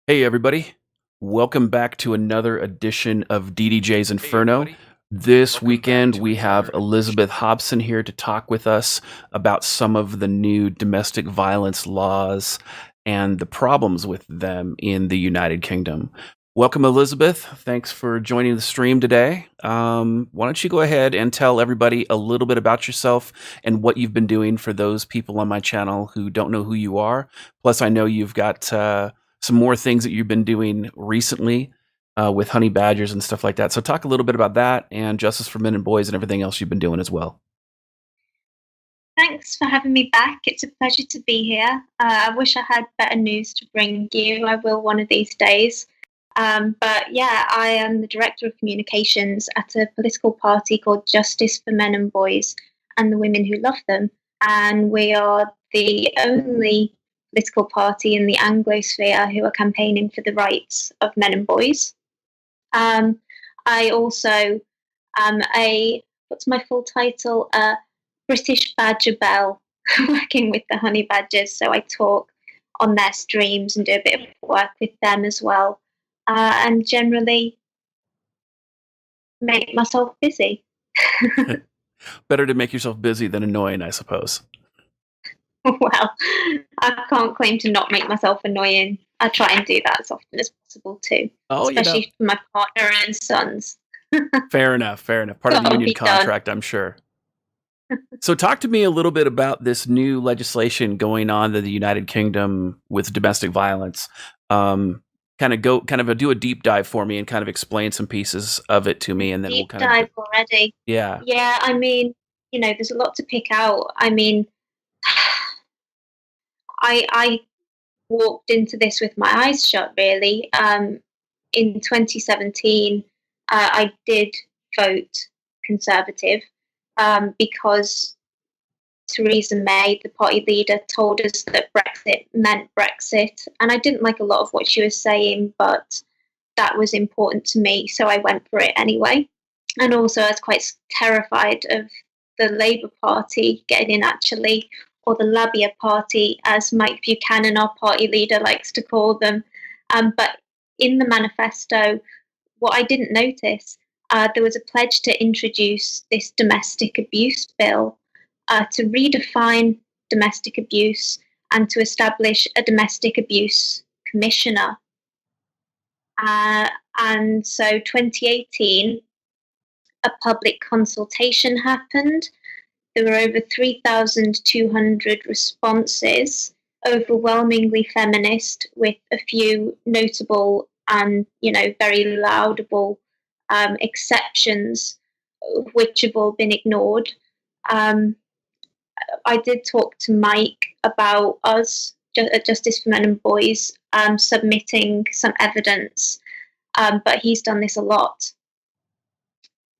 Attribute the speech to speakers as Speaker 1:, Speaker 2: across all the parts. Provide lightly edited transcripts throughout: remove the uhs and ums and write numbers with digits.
Speaker 1: Hey, everybody. Welcome back to another edition of DDJ's Inferno. This weekend, we have Elizabeth Hobson here to talk with us about some of the new domestic violence laws and the problems with them in the United Kingdom. Welcome, Elizabeth. Thanks for joining the stream today. Why don't you go ahead and tell everybody a little bit about yourself and what you've been doing for those people on my channel who don't know who you are. Plus, I know you've got some more things that you've been doing recently with honey badgers and stuff like that. So talk a little bit about that and justice for men and boys and everything else you've been doing as well.
Speaker 2: Thanks for having me back. It's a pleasure to be here. I wish I had better news to bring you. I will one of these days. But yeah, I am the Director of Communications at a political party called Justice for Men and Boys and the Women Who Love Them. And we are the only political party in the Anglosphere who are campaigning for the rights of men and boys. I also am what's my full title? British Badger Bell, working with the honey badgers. So I talk on their streams and do a bit of work with them as well. And generally make myself busy.
Speaker 1: Better to make yourself busy than annoying, I suppose.
Speaker 2: Well, I can't claim to not make myself annoying. I try and do that as often as possible too, especially for my partner and sons.
Speaker 1: Fair enough. Part of the union contract, I'm sure. So talk to me a little bit about this new legislation going on in the United Kingdom with domestic violence. Do a deep dive for me and kind of explain some pieces of it to me, and then we'll kind of
Speaker 2: dive already.
Speaker 1: Yeah.
Speaker 2: I mean, there's a lot to pick out. I mean, I walked into this with my eyes shut, really. In 2017, I did vote Conservative because Theresa May, the party leader, told us that Brexit meant Brexit. And I didn't like a lot of what she was saying, but that was important to me, so I went for it anyway. And also, I was quite terrified of the Labour Party getting in, actually, or the Labour Party, as Mike Buchanan, our party leader, likes to call them. But in the manifesto, what I didn't notice, there was a pledge to introduce this domestic abuse bill to redefine domestic abuse and to establish a domestic abuse commissioner. And so 2018, a public consultation happened. There were over 3,200 responses, overwhelmingly feminist, with a few notable and, very laudable exceptions, which have all been ignored. I did talk to Mike about us at Justice for Men and Boys submitting some evidence, but he's done this a lot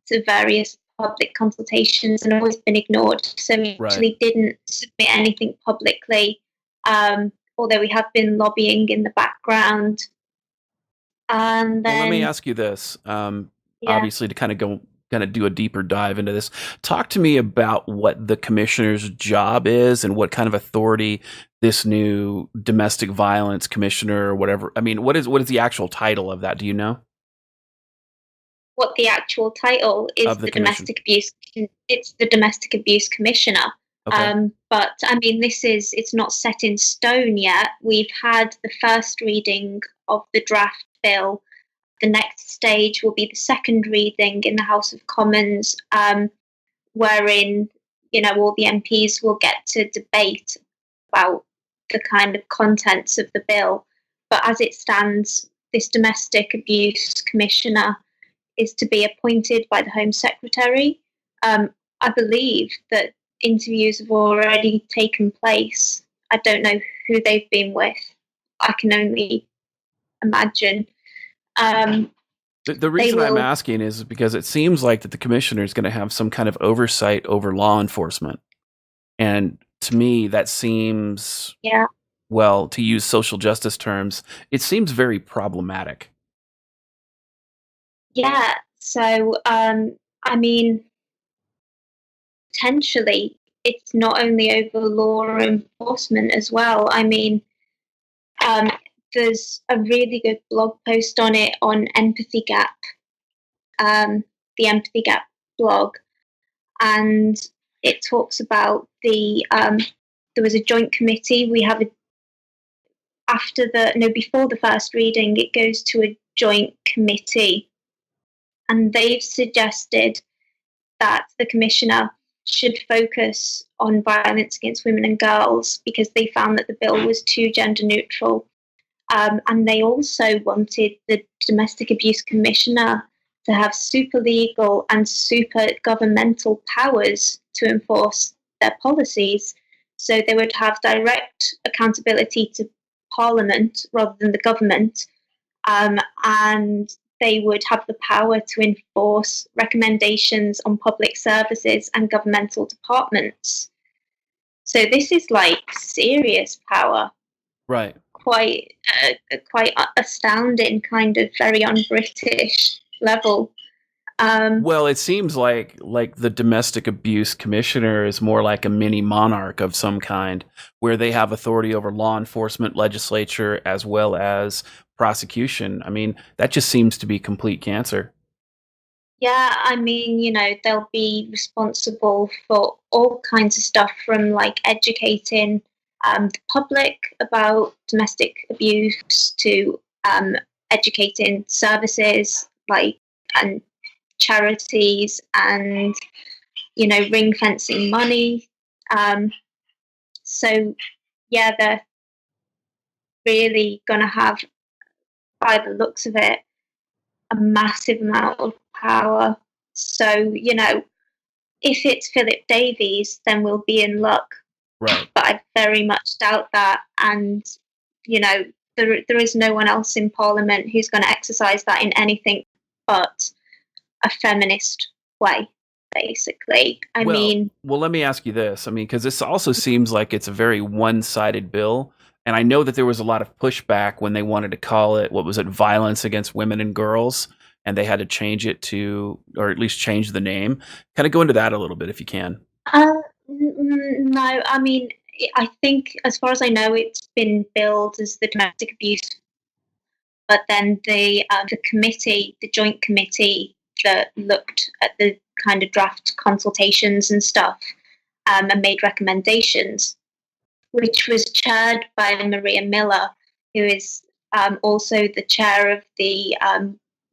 Speaker 2: to various public consultations and always been ignored. So we actually didn't submit anything publicly, although we have been lobbying in the background. And then,
Speaker 1: well, let me ask you this. Obviously, to kind of do a deeper dive into this, talk to me about what the commissioner's job is and what kind of authority this new domestic violence commissioner or whatever. I mean, what is the actual title of that? Do you know?
Speaker 2: What the actual title is? The domestic abuse. It's the domestic abuse commissioner. Okay. But I mean, it's not set in stone yet. We've had the first reading of the draft bill. The next stage will be the second reading in the House of Commons, wherein, all the MPs will get to debate about the kind of contents of the bill. But as it stands, this domestic abuse commissioner is to be appointed by the Home Secretary. I believe that interviews have already taken place. I don't know who they've been with. I can only imagine.
Speaker 1: The reason I'm asking is because it seems like that the commissioner is going to have some kind of oversight over law enforcement. And to me, that seems, well, to use social justice terms, it seems very problematic.
Speaker 2: Yeah. So, I mean, potentially, it's not only over law enforcement as well. I mean, there's a really good blog post on it on Empathy Gap, the Empathy Gap blog, and it talks about there was a joint committee. We have before the first reading, it goes to a joint committee, and they've suggested that the commissioner should focus on violence against women and girls because they found that the bill was too gender neutral. And they also wanted the domestic abuse commissioner to have super legal and super governmental powers to enforce their policies. So they would have direct accountability to Parliament rather than the government, and they would have the power to enforce recommendations on public services and governmental departments. So this is like serious power.
Speaker 1: Right.
Speaker 2: Quite astounding, kind of very un-British level.
Speaker 1: Well, it seems like the domestic abuse commissioner is more like a mini monarch of some kind, where they have authority over law enforcement, legislature, as well as prosecution. I mean, that just seems to be complete cancer.
Speaker 2: Yeah, I mean, they'll be responsible for all kinds of stuff from like educating the public about domestic abuse to educating services and charities and ring fencing money. So yeah, they're really going to have, by the looks of it, a massive amount of power. So if it's Philip Davies, then we'll be in luck.
Speaker 1: Right.
Speaker 2: But I very much doubt that, and there is no one else in Parliament who's going to exercise that in anything but a feminist way, basically.
Speaker 1: Well, let me ask you this. I mean, because this also seems like it's a very one-sided bill. And I know that there was a lot of pushback when they wanted to call it, what was it, violence against women and girls, and they had to change it to, or at least change the name. Kind of go into that a little bit if you can.
Speaker 2: No, I mean, I think as far as I know, it's been billed as the domestic abuse, but then the committee, the joint committee that looked at the kind of draft consultations and stuff, and made recommendations, which was chaired by Maria Miller, who is also the chair of the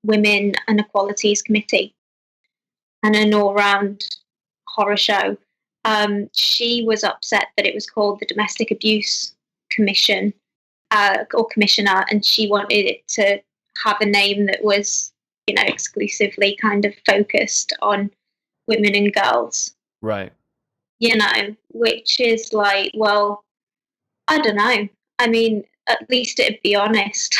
Speaker 2: Women and Equalities Committee, and an all-round horror show. She was upset that it was called the Domestic Abuse Commission or Commissioner, and she wanted it to have a name that was, exclusively kind of focused on women and girls.
Speaker 1: Right.
Speaker 2: Which is like, well, I don't know. I mean, at least it'd be honest.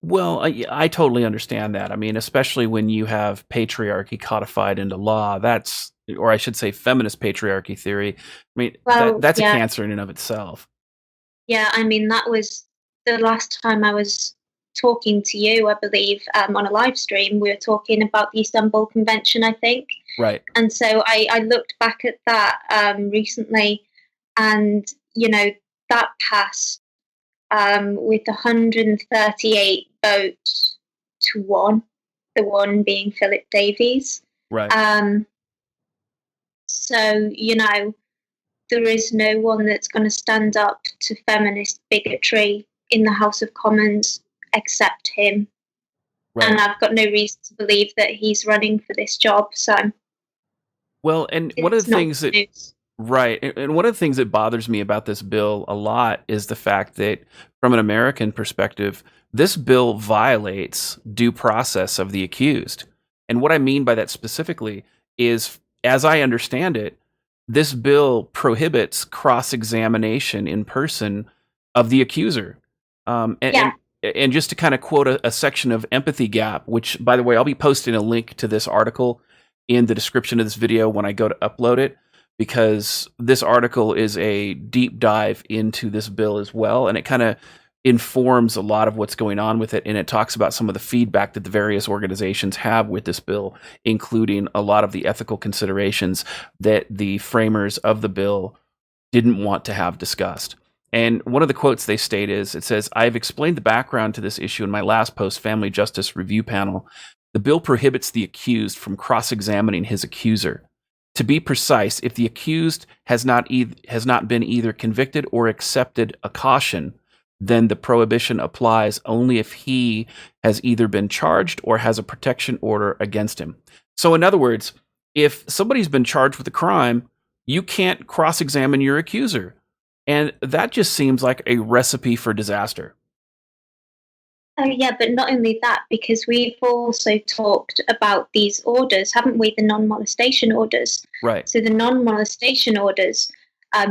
Speaker 1: Well, I totally understand that. I mean, especially when you have patriarchy codified into law, or I should say feminist patriarchy theory. I mean, that's a cancer in and of itself.
Speaker 2: Yeah, I mean, that was the last time I was talking to you, I believe, on a live stream. We were talking about the Istanbul Convention, I think.
Speaker 1: Right.
Speaker 2: And so I looked back at that recently, and, that passed with 138 votes to 1, the one being Philip Davies.
Speaker 1: Right.
Speaker 2: So, there is no one that's going to stand up to feminist bigotry in the House of Commons except him. Right. And I've got no reason to believe that he's running for this job. So,
Speaker 1: well, and one of the things that right, and one of the things that bothers me about this bill a lot is the fact that, from an American perspective, this bill violates due process of the accused. And what I mean by that specifically is, as I understand it, this bill prohibits cross-examination in person of the accuser. And just to kind of quote a section of Empathy Gap, which, by the way, I'll be posting a link to this article in the description of this video when I go to upload it, because this article is a deep dive into this bill as well, and it kind of informs a lot of what's going on with it, and it talks about some of the feedback that the various organizations have with this bill, including a lot of the ethical considerations that the framers of the bill didn't want to have discussed. And one of the quotes they state is, it says, "I have explained the background to this issue in my last post, Family Justice Review Panel. The bill prohibits the accused from cross-examining his accuser. To be precise, if the accused has not been either convicted or accepted a caution, then the prohibition applies only if he has either been charged or has a protection order against him." So in other words, if somebody's been charged with a crime, you can't cross-examine your accuser. And that just seems like a recipe for disaster.
Speaker 2: Oh, yeah, but not only that, because we've also talked about these orders, haven't we? The non molestation orders.
Speaker 1: Right.
Speaker 2: So the non molestation orders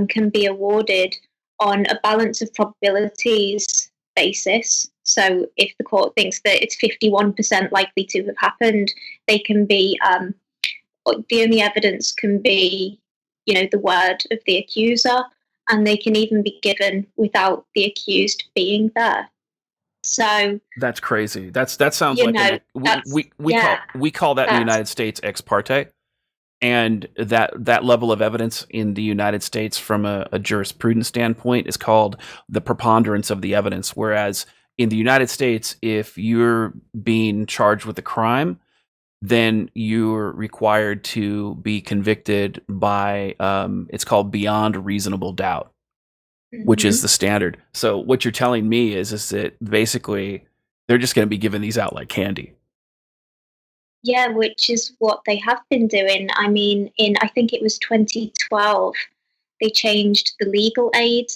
Speaker 2: can be awarded on a balance of probabilities basis. So if the court thinks that it's 51% likely to have happened, they can be, the only evidence can be, the word of the accuser, and they can even be given without the accused being there. So
Speaker 1: that's crazy. That sounds
Speaker 2: you
Speaker 1: like
Speaker 2: know,
Speaker 1: we call that in the United States ex parte, and that level of evidence in the United States from a jurisprudence standpoint is called the preponderance of the evidence. Whereas in the United States, if you're being charged with a crime, then you're required to be convicted by it's called beyond reasonable doubt, which is the standard. So what you're telling me is that basically they're just going to be giving these out like candy.
Speaker 2: Yeah, which is what they have been doing. I mean, I think it was 2012, they changed the legal aid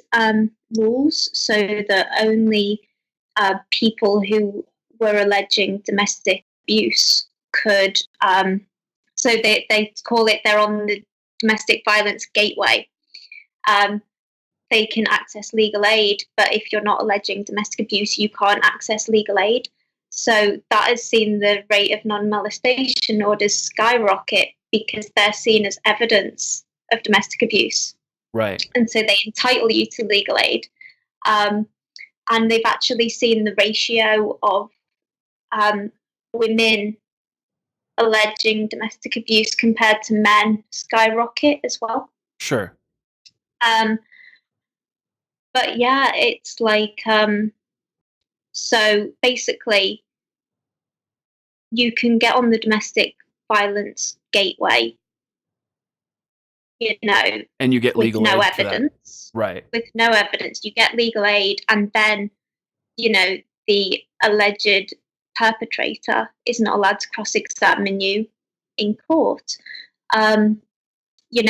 Speaker 2: rules so that only people who were alleging domestic abuse could. So they call it, they're on the domestic violence gateway. They can access legal aid, but if you're not alleging domestic abuse, you can't access legal aid. So that has seen the rate of non-molestation orders skyrocket because they're seen as evidence of domestic abuse.
Speaker 1: Right.
Speaker 2: And so they entitle you to legal aid. And they've actually seen the ratio of women alleging domestic abuse compared to men skyrocket as well.
Speaker 1: Sure.
Speaker 2: But yeah, it's like, so basically, you can get on the domestic violence gateway,
Speaker 1: and you get legal
Speaker 2: with no
Speaker 1: aid
Speaker 2: evidence.
Speaker 1: Right.
Speaker 2: With no evidence, you get legal aid, and then, the alleged perpetrator is not allowed to cross-examine you in court.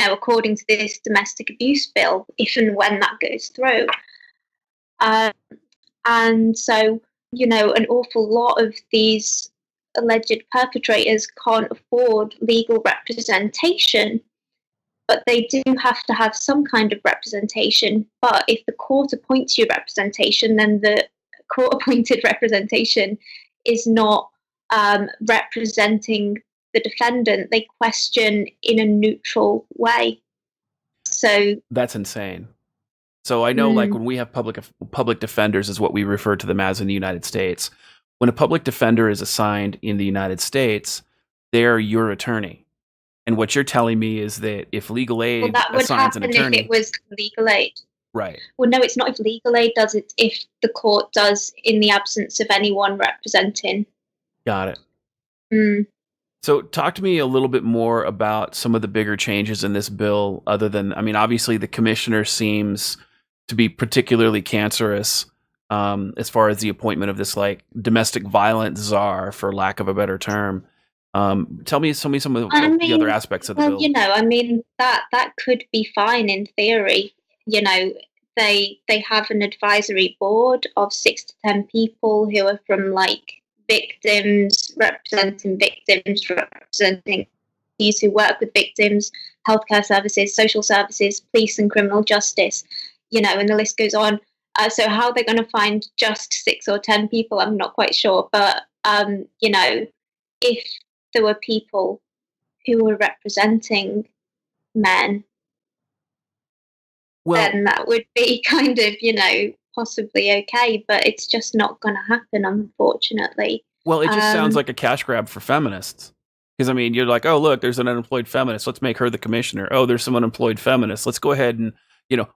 Speaker 2: According to this domestic abuse bill, if and when that goes through. And so, an awful lot of these alleged perpetrators can't afford legal representation, but they do have to have some kind of representation. But if the court appoints you representation, then the court-appointed representation is not representing the defendant. They question in a neutral way. So
Speaker 1: that's insane. So I know, like, when we have public defenders is what we refer to them as in the United States. When a public defender is assigned in the United States, they're your attorney. And what you're telling me is that if legal aid
Speaker 2: that would
Speaker 1: assigns
Speaker 2: happen
Speaker 1: an attorney,
Speaker 2: if it was legal aid.
Speaker 1: Right.
Speaker 2: Well, no, it's not if legal aid does it. If the court does, in the absence of anyone representing.
Speaker 1: Got it.
Speaker 2: Mm.
Speaker 1: So talk to me a little bit more about some of the bigger changes in this bill, other than, I mean, obviously the commissioner seems to be particularly cancerous as far as the appointment of this, like, domestic violence czar, for lack of a better term. Tell me some of the other aspects of the bill.
Speaker 2: That could be fine in theory. They have an advisory board of 6 to 10 people who are from, like, victims, representing these who work with victims, healthcare services, social services, police and criminal justice, and the list goes on. So how they're going to find just 6 or 10 people, I'm not quite sure. But, if there were people who were representing men, then that would be kind of, possibly okay. But it's just not going to happen, unfortunately.
Speaker 1: Well, it just sounds like a cash grab for feminists. Because, I mean, you're like, oh, look, there's an unemployed feminist. Let's make her the commissioner. Oh, there's some unemployed feminists. Let's go ahead and,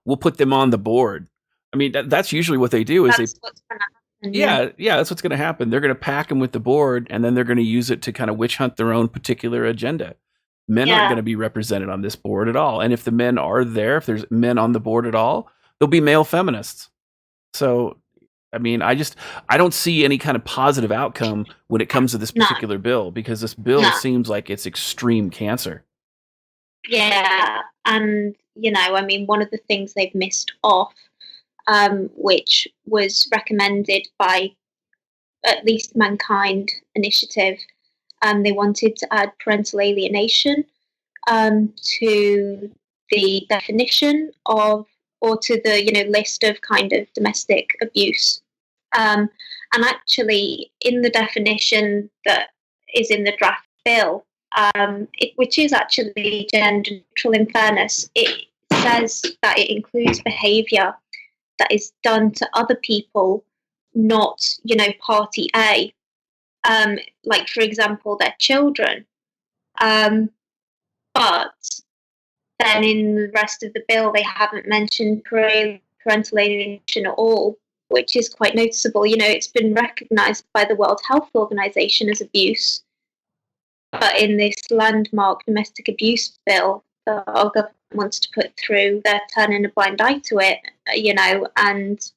Speaker 1: we'll put them on the board. I mean, that's usually what they do is they
Speaker 2: That's what's going to happen. Yeah.
Speaker 1: yeah, that's what's going to happen. They're going to pack them with the board, and then they're going to use it to kind of witch hunt their own particular agenda. Men aren't going
Speaker 2: Yeah.
Speaker 1: to be represented on this board at all. And if the men are there, if there's men on the board at all, they'll be male feminists. So, I mean, I don't see any kind of positive outcome when it comes to this
Speaker 2: No.
Speaker 1: particular bill, because this bill
Speaker 2: No.
Speaker 1: seems like it's extreme cancer.
Speaker 2: Yeah. And, I mean, one of the things they've missed off, which was recommended by at least Mankind Initiative, they wanted to add parental alienation to the definition of, or to the list of kind of domestic abuse. And actually, in the definition that is in the draft bill, which is actually gender neutral in fairness, it says that it includes behaviour that is done to other people, not party A. Like, for example, their children. But then in the rest of the bill, they haven't mentioned parental alienation at all, which is quite noticeable. It's been recognised by the World Health Organization as abuse, but in this landmark domestic abuse bill that our government wants to put through, they're turning a blind eye to it, and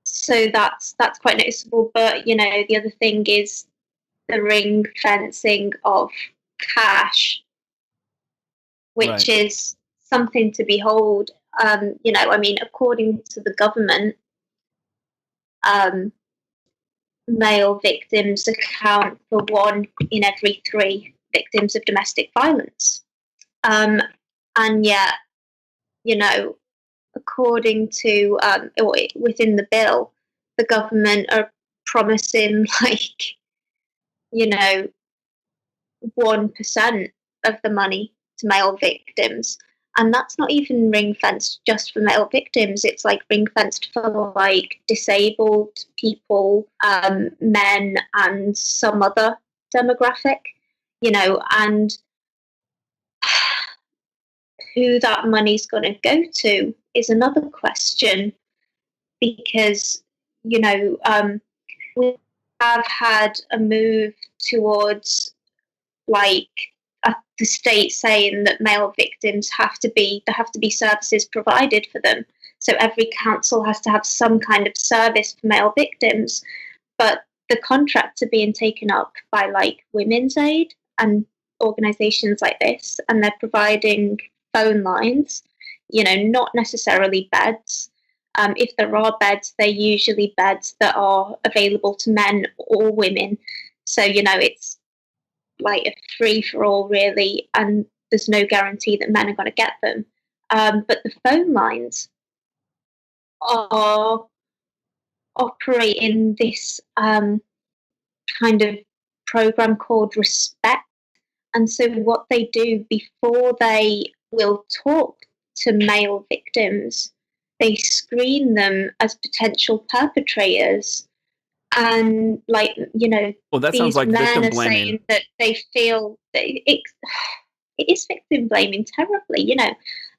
Speaker 2: so that's quite noticeable. But the other thing is the ring fencing of cash, which
Speaker 1: Right.
Speaker 2: is something to behold. I mean, according to the government, male victims account for 1 in every 3 victims of domestic violence. And yet, according to within the bill, the government are promising 1% of the money to male victims. And that's not even ring fenced just for male victims. It's like ring fenced for like disabled people, men, and some other demographic, and who that money's going to go to is another question, because, we have had a move towards like the state saying that male victims there have to be services provided for them. So every council has to have some kind of service for male victims, but the contracts are being taken up by like Women's Aid and organisations like this, and they're providing phone lines. Not necessarily beds. If there are beds, they're usually beds that are available to men or women. So it's like a free for all, really, and there's no guarantee that men are going to get them. But the phone lines are operating this kind of program called Respect. And so, what they do before they will talk to male victims, they screen them as potential perpetrators. And
Speaker 1: Well, that sounds
Speaker 2: these
Speaker 1: like
Speaker 2: men
Speaker 1: victim
Speaker 2: are
Speaker 1: blaming.
Speaker 2: saying that they feel that it is victim blaming terribly,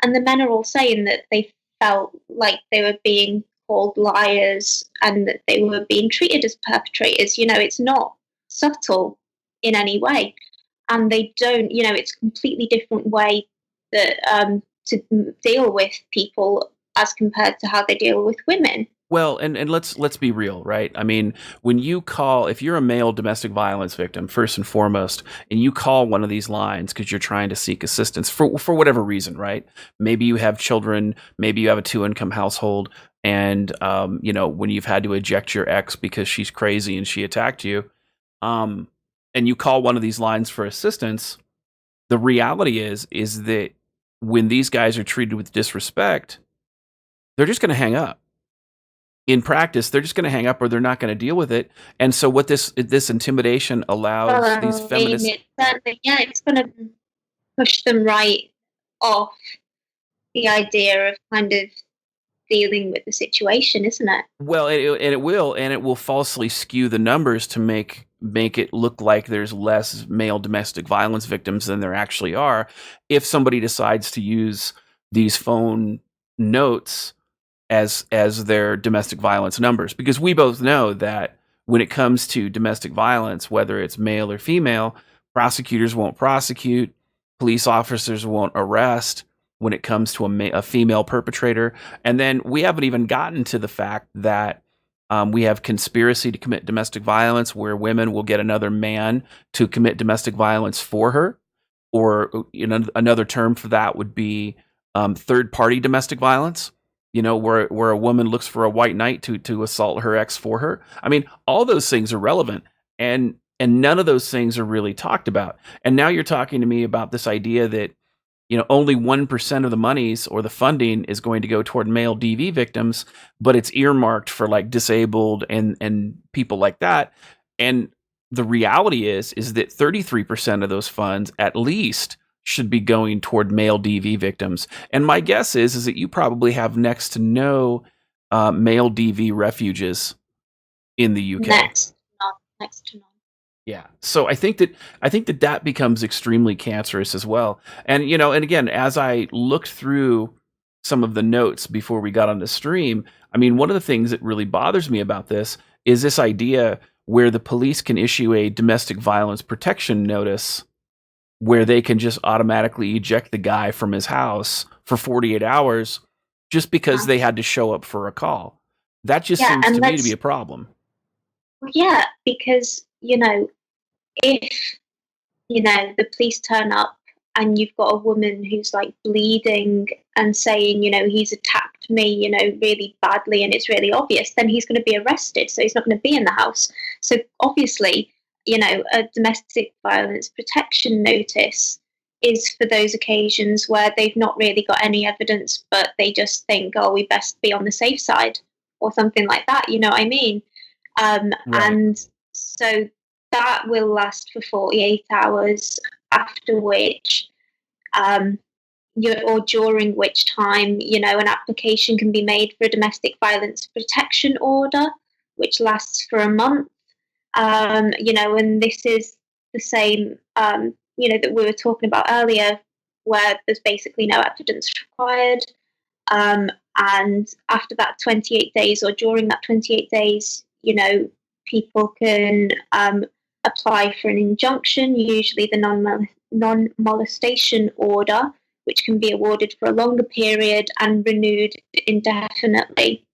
Speaker 2: and the men are all saying that they felt like they were being called liars and that they were being treated as perpetrators. It's not subtle in any way, and they don't. It's a completely different way that to deal with people as compared to how they deal with women.
Speaker 1: Well, and let's be real, right? I mean, if you're a male domestic violence victim, first and foremost, and you call one of these lines because you're trying to seek assistance for whatever reason, right? Maybe you have children, maybe you have a 2-income household, and when you've had to eject your ex because she's crazy and she attacked you, and you call one of these lines for assistance, the reality is that when these guys are treated with disrespect, they're just going to hang up. In practice, they're just going to hang up, or they're not going to deal with it. And so what this intimidation
Speaker 2: Well,
Speaker 1: allows these
Speaker 2: I mean,
Speaker 1: feminists.
Speaker 2: it's going to push them right off the idea of kind of dealing with the situation, isn't it?
Speaker 1: Well, it will falsely skew the numbers to make it look like there's less male domestic violence victims than there actually are, if somebody decides to use these phone notes as their domestic violence numbers, because we both know that when it comes to domestic violence, whether it's male or female, prosecutors won't prosecute, police officers won't arrest when it comes to a female perpetrator. And then we haven't even gotten to the fact that we have conspiracy to commit domestic violence, where women will get another man to commit domestic violence for her, or another term for that would be third party domestic violence. Where a woman looks for a white knight to assault her ex for her. I mean, all those things are relevant, and none of those things are really talked about. And now you're talking to me about this idea that only 1% of the monies or the funding is going to go toward male DV victims, but it's earmarked for like disabled and people like that. And the reality is that 33% of those funds at least should be going toward male DV victims. And my guess is that you probably have next to no male DV refuges in the UK.
Speaker 2: Next to none.
Speaker 1: Yeah. So I think that becomes extremely cancerous as well. And and again, as I looked through some of the notes before we got on the stream, I mean, one of the things that really bothers me about this is this idea where the police can issue a domestic violence protection notice where they can just automatically eject the guy from his house for 48 hours just because they had to show up for a call. That just seems to me to be a problem.
Speaker 2: Yeah, because, if, the police turn up and you've got a woman who's like bleeding and saying, he's attacked me, really badly and it's really obvious, then he's going to be arrested. So he's not going to be in the house. So obviously, a domestic violence protection notice is for those occasions where they've not really got any evidence, but they just think, oh, we best be on the safe side or something like that. You know what I mean? Right. And so that will last for 48 hours, after which, or during which time, an application can be made for a domestic violence protection order, which lasts for a month. And this is the same, that we were talking about earlier, where there's basically no evidence required. And after that 28 days, or during that 28 days, people can apply for an injunction, usually the non-molestation order, which can be awarded for a longer period and renewed indefinitely.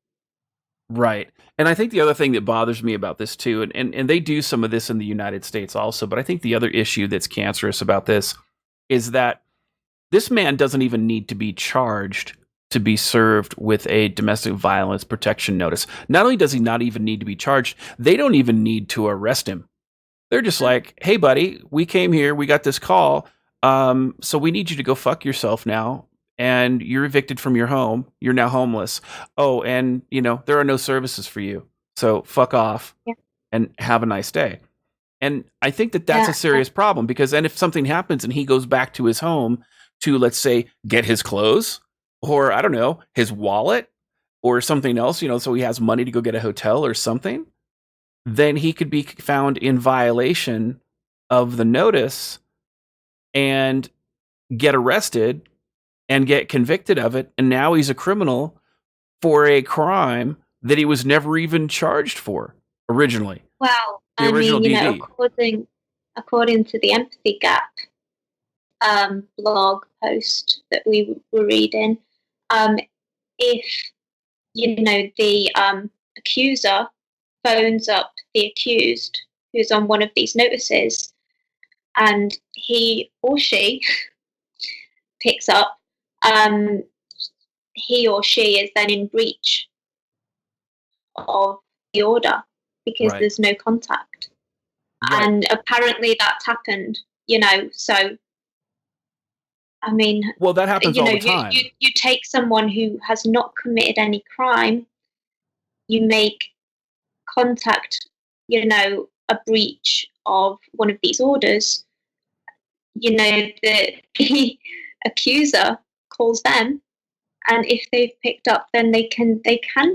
Speaker 1: Right. And I think the other thing that bothers me about this too, and they do some of this in the United States also, but I think the other issue that's cancerous about this is that this man doesn't even need to be charged to be served with a domestic violence protection notice. Not only does he not even need to be charged, they don't even need to arrest him. They're just like, hey, buddy, we came here, we got this call, so we need you to go fuck yourself now. And you're evicted from your home. You're now homeless. Oh, and, there are no services for you. So fuck off and have a nice day. And I think that that's a serious problem, because then if something happens and he goes back to his home to, let's say, get his clothes, or I don't know, his wallet or something else, so he has money to go get a hotel or something, then he could be found in violation of the notice and get arrested and get convicted of it. And now he's a criminal for a crime that he was never even charged for originally.
Speaker 2: Well, I mean, according to the Empathy Gap blog post that we were reading, if, the accuser phones up the accused who's on one of these notices, and he or she picks up, he or she is then in breach of the order because there's no contact. Right. And apparently that's happened, so I mean,
Speaker 1: well, that happens all the time.
Speaker 2: You take someone who has not committed any crime, you make contact, a breach of one of these orders, the accuser calls them, and if they've picked up, then they can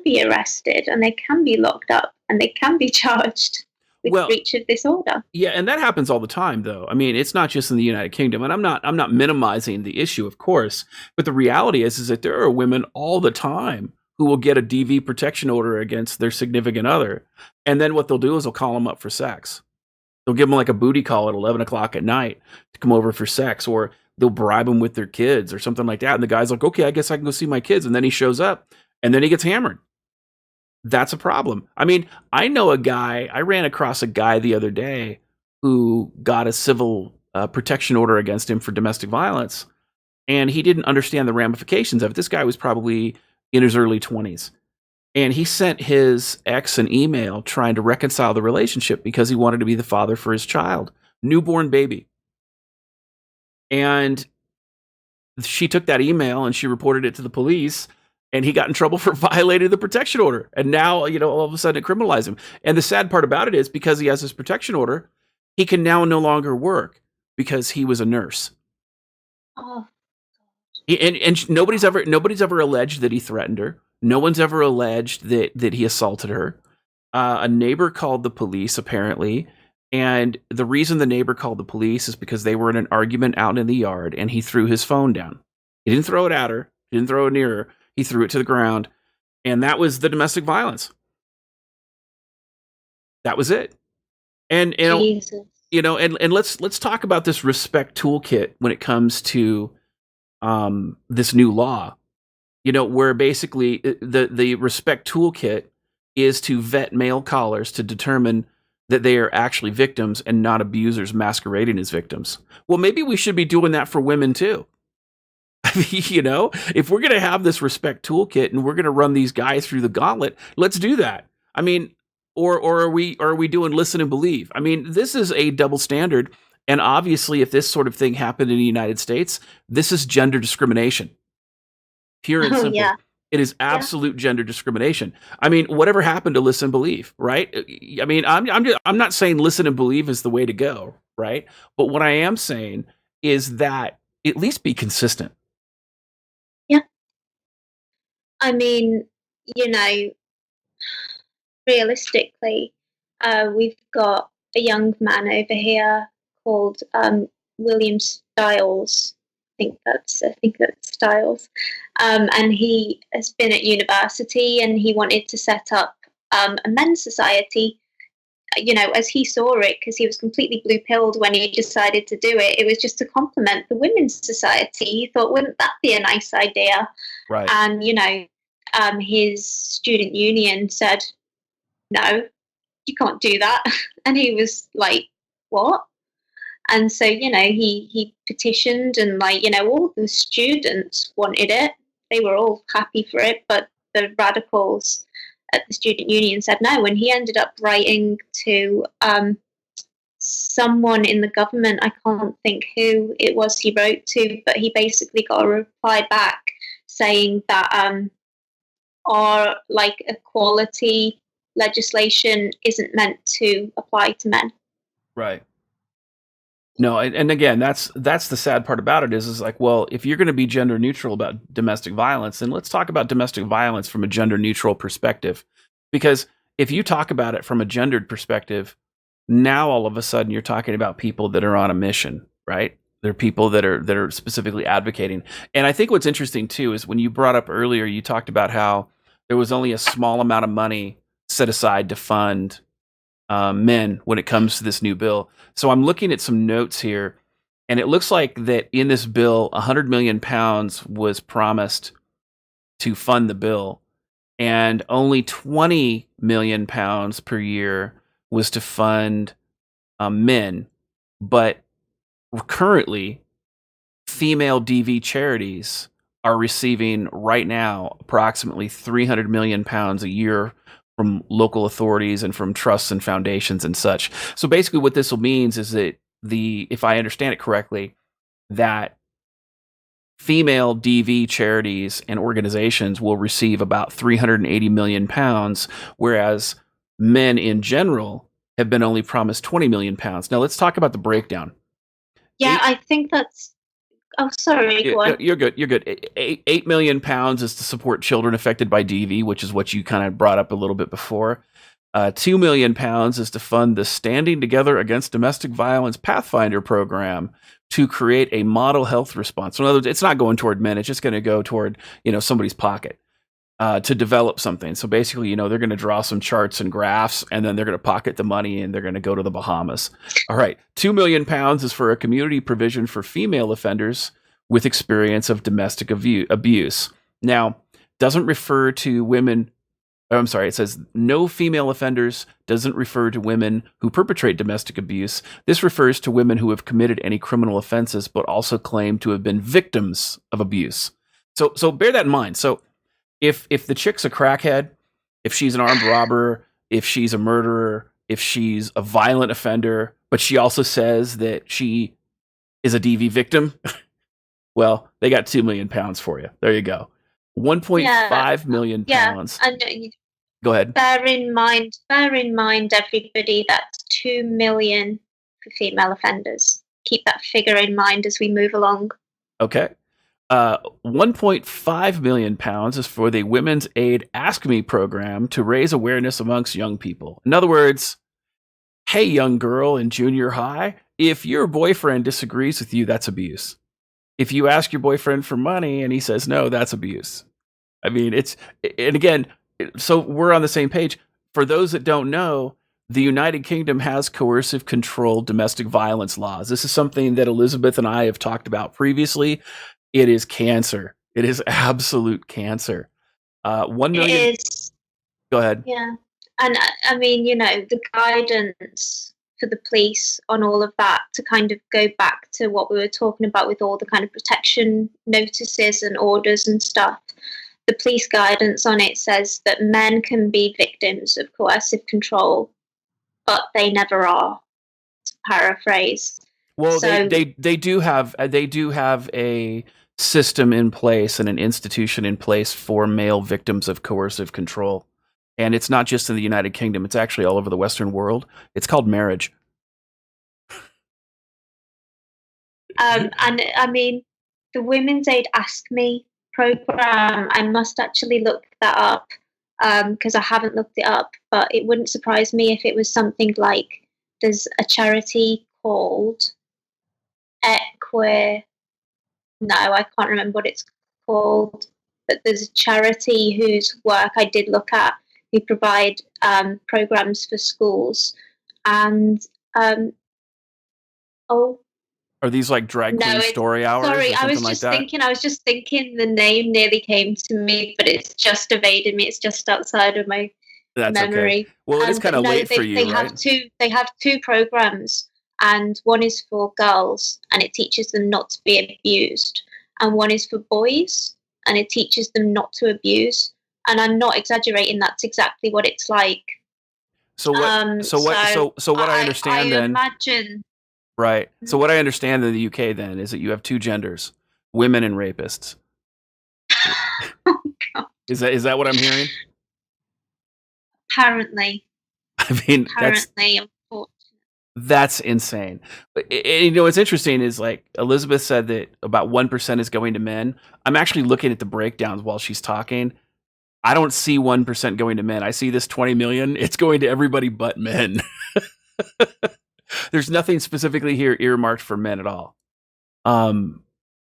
Speaker 2: be arrested and they can be locked up and they can be charged with
Speaker 1: Well,
Speaker 2: breach of this order.
Speaker 1: yeah, and that happens all the time, though. I mean, it's not just in the United Kingdom, and I'm not minimizing the issue, of course, but the reality is that there are women all the time who will get a DV protection order against their significant other, and then what they'll do is they'll call them up for sex. They'll give them like a booty call at 11 o'clock at night to come over for sex, or they'll bribe them with their kids or something like that. And the guy's like, okay, I guess I can go see my kids, and then he shows up, and then he gets hammered. That's a problem. I mean, I ran across a guy the other day who got a civil protection order against him for domestic violence, and he didn't understand the ramifications of it. This guy was probably in his early 20s. And he sent his ex an email trying to reconcile the relationship because he wanted to be the father for his child, newborn baby. And she took that email and she reported it to the police, and he got in trouble for violating the protection order. And now, all of a sudden it criminalized him. And the sad part about it is because he has this protection order, he can now no longer work because he was a nurse.
Speaker 2: Oh,
Speaker 1: And nobody's ever alleged that he threatened her. No one's ever alleged that he assaulted her. A neighbor called the police, apparently, and the reason the neighbor called the police is because they were in an argument out in the yard, and he threw his phone down. He didn't throw it at her. He didn't throw it near her. He threw it to the ground, and that was the domestic violence. That was it. And
Speaker 2: Jesus.
Speaker 1: And let's talk about this respect toolkit when it comes to this new law. Where basically the respect toolkit is to vet male callers to determine that they are actually victims and not abusers masquerading as victims. Well, maybe we should be doing that for women too. If we're going to have this respect toolkit and we're going to run these guys through the gauntlet, let's do that. I mean, or are we doing listen and believe? I mean, this is a double standard. And obviously, if this sort of thing happened in the United States, this is gender discrimination. Pure and simple.
Speaker 2: Yeah.
Speaker 1: It is absolute gender discrimination. I mean, whatever happened to listen and believe, right? I mean, I'm not saying listen and believe is the way to go, right? But what I am saying is that at least be consistent.
Speaker 2: Yeah. I mean, realistically, we've got a young man over here called William Stiles. I think that's Styles. And he has been at university, and he wanted to set up a men's society, as he saw it, because he was completely blue-pilled when he decided to do it. It was just to complement the women's society. He thought, wouldn't that be a nice idea?
Speaker 1: Right.
Speaker 2: And, his student union said, no, you can't do that. And he was like, what? And so, he petitioned, and all the students wanted it. They were all happy for it, but the radicals at the student union said no. And he ended up writing to someone in the government. I can't think who it was he wrote to, but he basically got a reply back saying that our equality legislation isn't meant to apply to men.
Speaker 1: Right. No, and again, that's the sad part about it is like, well, if you're going to be gender neutral about domestic violence, then let's talk about domestic violence from a gender neutral perspective. Because if you talk about it from a gendered perspective, now all of a sudden you're talking about people that are on a mission, right? They're people that are specifically advocating. And I think what's interesting too is when you brought up earlier, you talked about how there was only a small amount of money set aside to fund men when it comes to this new bill. So I'm looking at some notes here, and it looks like that in this bill, 100 million pounds was promised to fund the bill, and only 20 million pounds per year was to fund men. But currently, female DV charities are receiving right now approximately 300 million pounds a year from local authorities and from trusts and foundations and such. So basically what this will means is that if I understand it correctly, that female DV charities and organizations will receive about 380 million pounds, whereas men in general have been only promised 20 million pounds. Now let's talk about the breakdown.
Speaker 2: Yeah, I think that's... Oh, sorry, go on.
Speaker 1: You're good. You're good. 8 million pounds is to support children affected by DV, which is what you kind of brought up a little bit before. £2 million is to fund the Standing Together Against Domestic Violence Pathfinder program to create a model health response. So in other words, it's not going toward men; it's just going to go toward somebody's pocket to develop something. So basically, they're going to draw some charts and graphs, and then they're going to pocket the money, and they're going to go to the Bahamas. All right, £2 million is for a community provision for female offenders with experience of domestic abuse. Now, doesn't refer to women. I'm sorry, it says no female offenders doesn't refer to women who perpetrate domestic abuse. This refers to women who have committed any criminal offenses but also claim to have been victims of abuse. So bear that in mind. So if the chick's a crackhead, if she's an armed robber, if she's a murderer, if she's a violent offender, but she also says that she is a DV victim, well, they got £2 million for you. There you go. 1.5 million pounds.
Speaker 2: And
Speaker 1: go ahead.
Speaker 2: Bear in mind, everybody, that's 2 million for female offenders. Keep that figure in mind as we move along.
Speaker 1: Okay. 1.5 million pounds is for the Women's Aid Ask Me program to raise awareness amongst young people. In other words, hey, young girl in junior high, if your boyfriend disagrees with you, that's abuse. If you ask your boyfriend for money and he says no, that's abuse. I mean, and again, so we're on the same page. For those that don't know, the United Kingdom has coercive controlled domestic violence laws. This is something that Elizabeth and I have talked about previously. It is cancer. It is absolute cancer. 1 million.
Speaker 2: It is.
Speaker 1: Go ahead.
Speaker 2: Yeah. And I mean, the guidance for the police on all of that, to kind of go back to what we were talking about with all the kind of protection notices and orders and stuff. The police guidance on it says that men can be victims of coercive control, but they never are, to paraphrase.
Speaker 1: Well, so, they do have a system in place and an institution in place for male victims of coercive control. And it's not just in the United Kingdom. It's actually all over the Western world. It's called marriage.
Speaker 2: And I mean, the Women's Aid Ask Me program, I must actually look that up because I haven't looked it up, but it wouldn't surprise me if it was something like there's a charity called no, I can't remember what it's called, but there's a charity whose work I did look at, who provide programs for schools. And
Speaker 1: are these like drag queen story hours?
Speaker 2: Sorry, I was just thinking the name nearly came to me, but it's just evaded me. It's just outside of my memory.
Speaker 1: Okay. Well, it is kind of late for you, right?
Speaker 2: They have two programs, and one is for girls, and it teaches them not to be abused, and one is for boys, and it teaches them not to abuse. And I'm not exaggerating. That's exactly what it's like.
Speaker 1: So what I understand then.
Speaker 2: Imagine.
Speaker 1: Right. So what I understand in the UK then is that you have two genders, women and rapists.
Speaker 2: Oh, God.
Speaker 1: Is that what I'm hearing?
Speaker 2: Apparently.
Speaker 1: I mean, that's insane. But what's interesting is, like, Elizabeth said that about 1% is going to men. I'm actually looking at the breakdowns while she's talking. I don't see 1% going to men. I see this 20 million. It's going to everybody but men. There's nothing specifically here earmarked for men at all.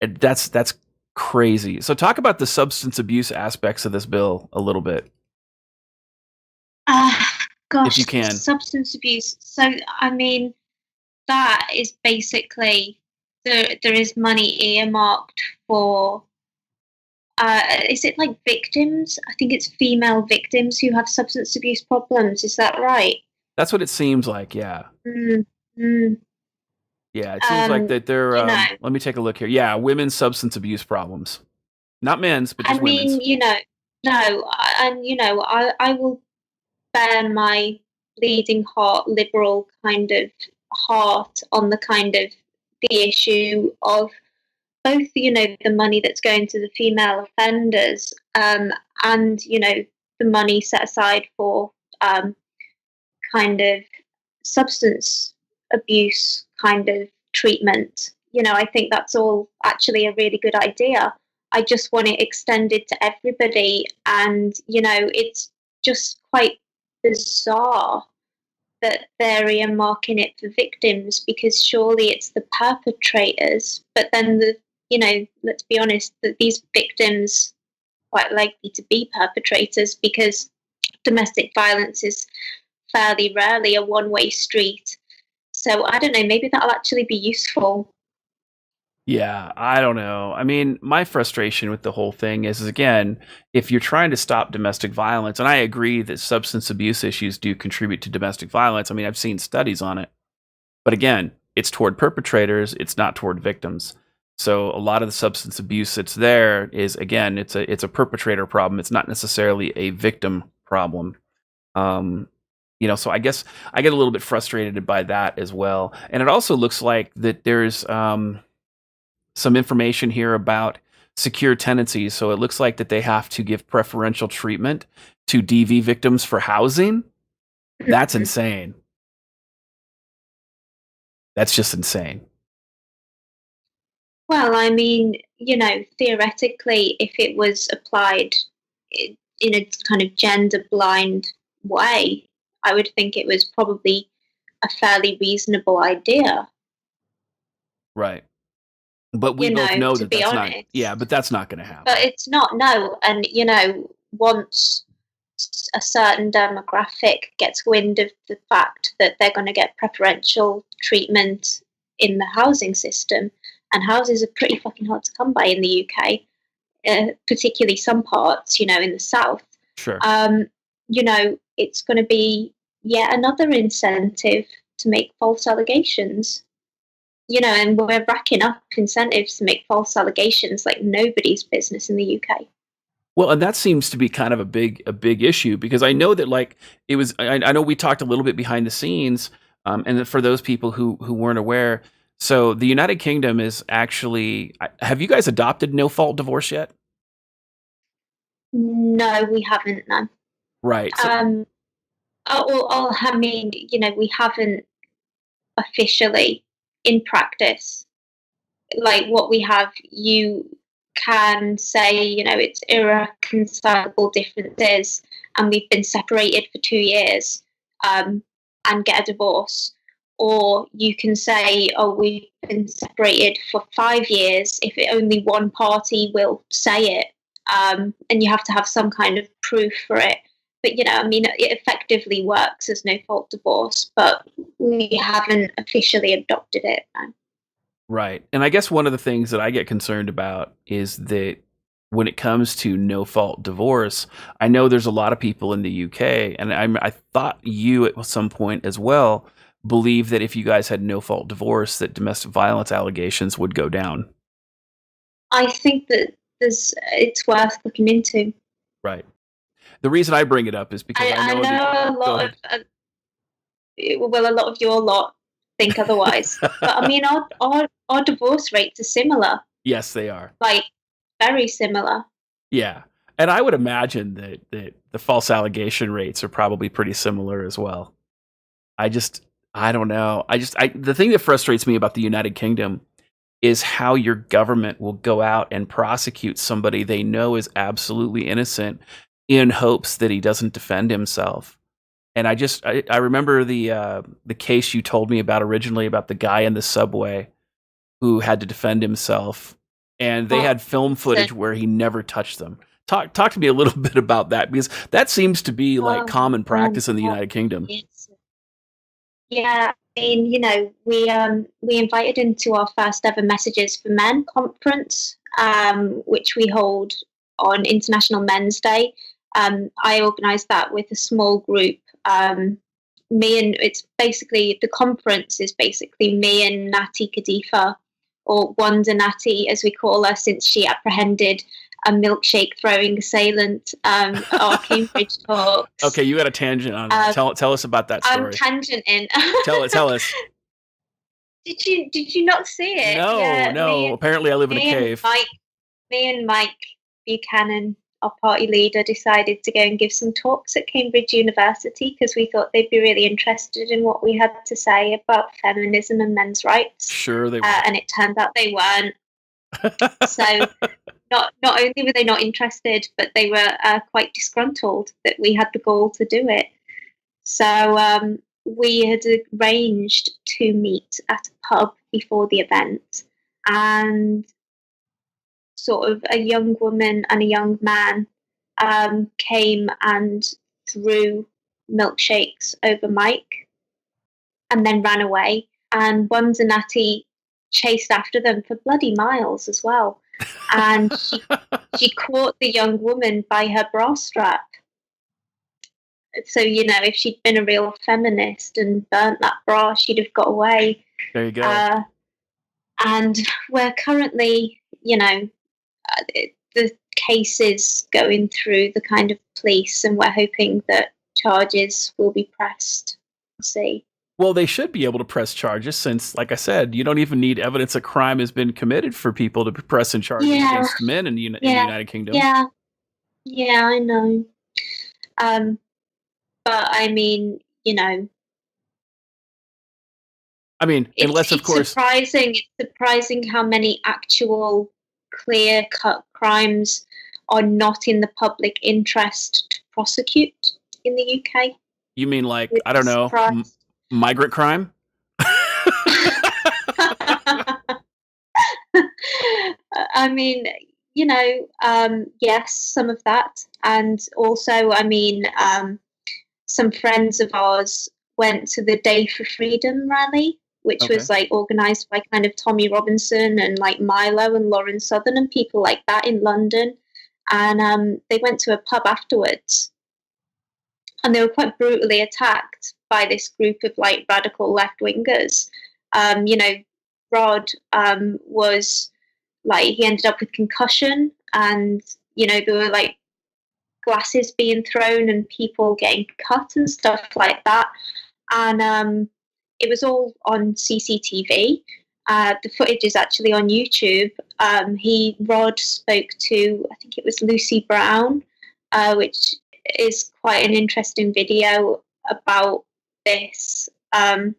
Speaker 1: That's crazy. So talk about the substance abuse aspects of this bill a little bit.
Speaker 2: Gosh,
Speaker 1: if you can.
Speaker 2: Substance abuse. So, I mean, that is basically, there is money earmarked for, is it like victims? I think it's female victims who have substance abuse problems. Is that right?
Speaker 1: That's what it seems like, yeah.
Speaker 2: Mm-hmm.
Speaker 1: Yeah, it seems like that they're, let me take a look here. Yeah, women's substance abuse problems. Not men's, but just women's.
Speaker 2: I will bear my bleeding heart, liberal kind of heart on the kind of the issue of both, the money that's going to the female offenders, and, the money set aside for kind of substance abuse kind of treatment. I think that's all actually a really good idea. I just want it extended to everybody, and it's just quite bizarre that they're earmarking it for victims, because surely it's the perpetrators. But then let's be honest, that these victims quite likely to be perpetrators, because domestic violence is fairly rarely a one-way street. So I don't know, maybe that'll actually be useful.
Speaker 1: Yeah, I don't know. I mean, my frustration with the whole thing is again, if you're trying to stop domestic violence, and I agree that substance abuse issues do contribute to domestic violence. I mean, I've seen studies on it. But again, it's toward perpetrators, it's not toward victims. So a lot of the substance abuse that's there is, again, it's a perpetrator problem. It's not necessarily a victim problem. Um, so I guess I get a little bit frustrated by that as well. And it also looks like that there's some information here about secure tenancies. So it looks like that they have to give preferential treatment to DV victims for housing. That's insane. That's just insane.
Speaker 2: Well, I mean, theoretically, if it was applied in a kind of gender blind way, I would think it was probably a fairly reasonable idea.
Speaker 1: Right. But we both know
Speaker 2: to
Speaker 1: that
Speaker 2: be
Speaker 1: that's not,
Speaker 2: honest.
Speaker 1: yeah, but that's not going to happen.
Speaker 2: But it's not, no. And, once a certain demographic gets wind of the fact that they're going to get preferential treatment in the housing system, and houses are pretty fucking hard to come by in the UK, particularly some parts, in the south.
Speaker 1: Sure.
Speaker 2: It's going to be yet another incentive to make false allegations. And we're racking up incentives to make false allegations like nobody's business in the UK.
Speaker 1: Well, and that seems to be kind of a big issue, because I know that, like, it was. I know we talked a little bit behind the scenes, and for those people who weren't aware, so the United Kingdom is actually. Have you guys adopted no fault divorce yet?
Speaker 2: No, we haven't. No.
Speaker 1: Right. So,
Speaker 2: I mean, we haven't officially in practice. Like what we have, you can say, it's irreconcilable differences, and we've been separated for 2 years, and get a divorce. Or you can say, oh, we've been separated for 5 years if only one party will say it, and you have to have some kind of proof for it. But I mean, it effectively works as no fault divorce, but we haven't officially adopted it. No.
Speaker 1: right. And I guess one of the things that I get concerned about is that when it comes to no fault divorce, I know there's a lot of people in the UK, and I thought you at some point as well believe that if you guys had no fault divorce, that domestic violence allegations would go down.
Speaker 2: I think that it's worth looking into.
Speaker 1: Right. The reason I bring it up is because I know
Speaker 2: a lot of your lot think otherwise. But I mean, our divorce rates are similar.
Speaker 1: Yes, they are.
Speaker 2: Like, very similar.
Speaker 1: Yeah. And I would imagine that the false allegation rates are probably pretty similar as well. I don't know. The thing that frustrates me about the United Kingdom is how your government will go out and prosecute somebody they know is absolutely innocent in hopes that he doesn't defend himself. And I remember the case you told me about originally about the guy in the subway who had to defend himself, and they had film footage where he never touched them. Talk to me a little bit about that, because that seems to be like common practice in the United Kingdom.
Speaker 2: Yeah, I mean, we invited him to our first ever Messages for Men conference, which we hold on International Men's Day. I organised that with a small group. It's basically, the conference is basically me and Natty Kadifa, or Wanda Natty, as we call her, since she apprehended a milkshake throwing assailant at our Cambridge talks.
Speaker 1: Okay, you got a tangent on it. Tell us about that story.
Speaker 2: I'm tangenting.
Speaker 1: Tell us.
Speaker 2: Did you not see it?
Speaker 1: No,
Speaker 2: yeah,
Speaker 1: no. Apparently, I live in a cave.
Speaker 2: Me and Mike Buchanan, our party leader, decided to go and give some talks at Cambridge University because we thought they'd be really interested in what we had to say about feminism and men's rights.
Speaker 1: Sure, they were.
Speaker 2: And it turned out they weren't. So not only were they not interested, but they were quite disgruntled that we had the gall to do it. So we had arranged to meet at a pub before the event, and sort of a young woman and a young man came and threw milkshakes over Mike and then ran away. And Wanzanati chased after them for bloody miles as well. And she caught the young woman by her bra strap. So, if she'd been a real feminist and burnt that bra, she'd have got away.
Speaker 1: There you go.
Speaker 2: And we're currently, the case is going through the kind of police, and we're hoping that charges will be pressed. We'll see.
Speaker 1: Well, they should be able to press charges since, like I said, you don't even need evidence a crime has been committed for people to be pressing charges against men in the United Kingdom.
Speaker 2: Yeah, I know. But I mean,
Speaker 1: unless of course,
Speaker 2: it's surprising how many actual clear-cut crimes are not in the public interest to prosecute in the UK.
Speaker 1: You mean like, I don't know, migrant crime?
Speaker 2: I mean, yes, some of that. And also, some friends of ours went to the Day for Freedom rally, which was like organized by kind of Tommy Robinson and like Milo and Lauren Southern and people like that in London. And they went to a pub afterwards, and they were quite brutally attacked by this group of like radical left wingers. Rod was like, he ended up with concussion, and there were like glasses being thrown and people getting cut and stuff like that. And it was all on CCTV. The footage is actually on YouTube. Rod spoke to, I think it was Lucy Brown, which is quite an interesting video about this. And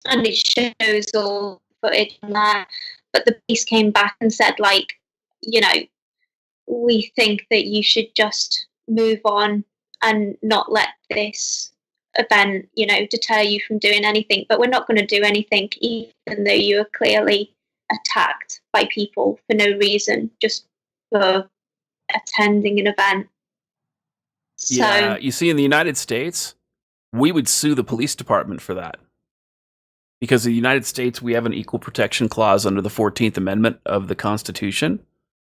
Speaker 2: it shows all the footage on that. But the police came back and said, like, we think that you should just move on and not let this event, deter you from doing anything. But we're not going to do anything, even though you are clearly attacked by people for no reason, just for attending an event.
Speaker 1: Yeah, you see, in the United States, we would sue the police department for that. Because in the United States, we have an equal protection clause under the 14th Amendment of the Constitution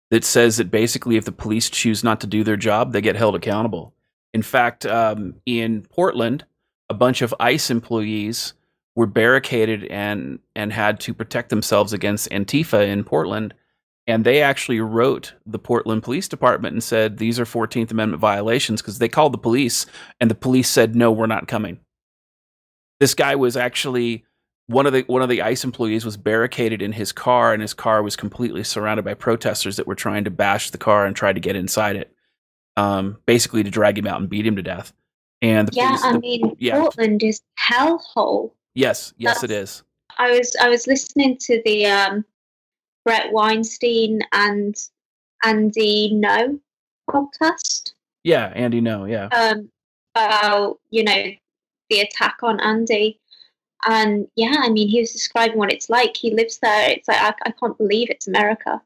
Speaker 1: that says that basically if the police choose not to do their job, they get held accountable. In fact, in Portland, a bunch of ICE employees were barricaded and had to protect themselves against Antifa in Portland. And they actually wrote the Portland Police Department and said, these are 14th Amendment violations, because they called the police and the police said, no, we're not coming. This guy was actually... One of the ICE employees was barricaded in his car, and his car was completely surrounded by protesters that were trying to bash the car and try to get inside it, basically to drag him out and beat him to death. And
Speaker 2: Portland is hellhole.
Speaker 1: Yes, it is.
Speaker 2: I was listening to the Brett Weinstein and Andy No podcast.
Speaker 1: Yeah, Andy No, yeah.
Speaker 2: About the attack on Andy. And yeah, he was describing what it's like. He lives there. It's like, I can't believe it's America.